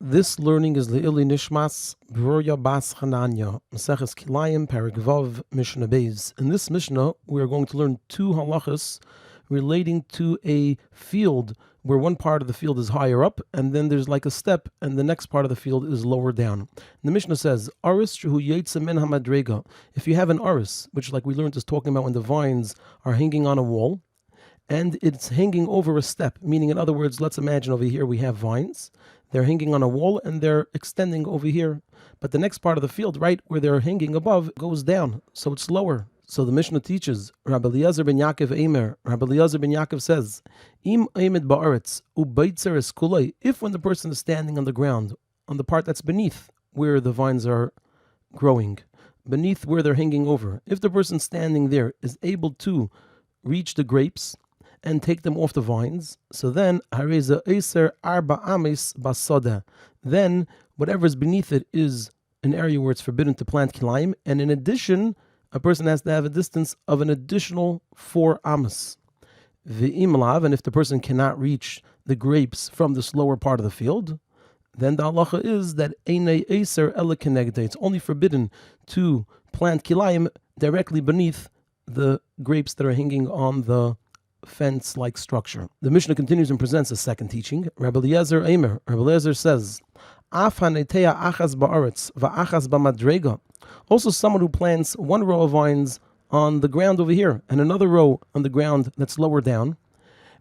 This learning is Le'ili Nishmas Broya Bas Chananya, Maseches Kilayim, Perek Vav, Mishna Beis. In this Mishnah, we are going to learn two halachas relating to a field where one part of the field is higher up, and then there's like a step, and the next part of the field is lower down. The Mishnah says, Aris Shehu Yetze Min HaMadrega. If you have an aris, which like we learned is talking about when the vines are hanging on a wall, and it's hanging over a step, meaning in other words, let's imagine over here we have vines. They're hanging on a wall and they're extending over here. But the next part of the field, right where they're hanging above, goes down, so it's lower. So the Mishnah teaches, Rabbi Eliezer ben Yaakov Eimer, Rabbi Eliezer ben Yaakov says, Im Eimed ba'aretz u'beitzer es kulei. If when the person is standing on the ground, on the part that's beneath where the vines are growing, beneath where they're hanging over, if the person standing there is able to reach the grapes and take them off the vines, so then hareza eiser arba amis basoda. Then whatever is beneath it is an area where it's forbidden to plant Kelayim, and in addition, a person has to have a distance of an additional 4 amas. Ve'im lav, and if the person cannot reach the grapes from this lower part of the field, then the halacha is that einei eiser ela kenegdei. It's only forbidden to plant Kelayim directly beneath the grapes that are hanging on the fence-like structure. The Mishnah continues and presents a second teaching. Rabbi Eliezer Eimer, Rabbi Eliezer says, Af haneteya achas ba'aretz va'achas b'madrega. Also someone who plants one row of vines on the ground over here and another row on the ground that's lower down.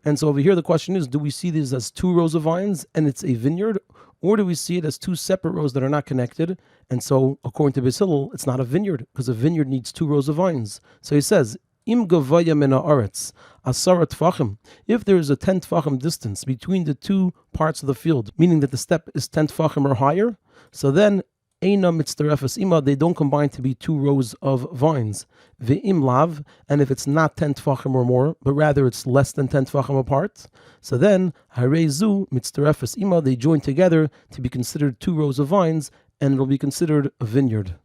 And so over here the question is, do we see these as 2 rows of vines and it's a vineyard, or do we see it as 2 separate rows that are not connected? And so according to Beis Hillel, it's not a vineyard because a vineyard needs 2 rows of vines. So he says, Im gavaya min haaretz asara tfachim. If there is a 10 tfachim distance between the 2 parts of the field, meaning that the step is 10 tfachim or higher, so then eina mitzterefes ima, they don't combine to be 2 rows of vines. Ve'im lav, and if it's not 10 tfachim or more, but rather it's less than 10 tfachim apart, so then harezu mitzterefes ima, they join together to be considered 2 rows of vines, and it'll be considered a vineyard.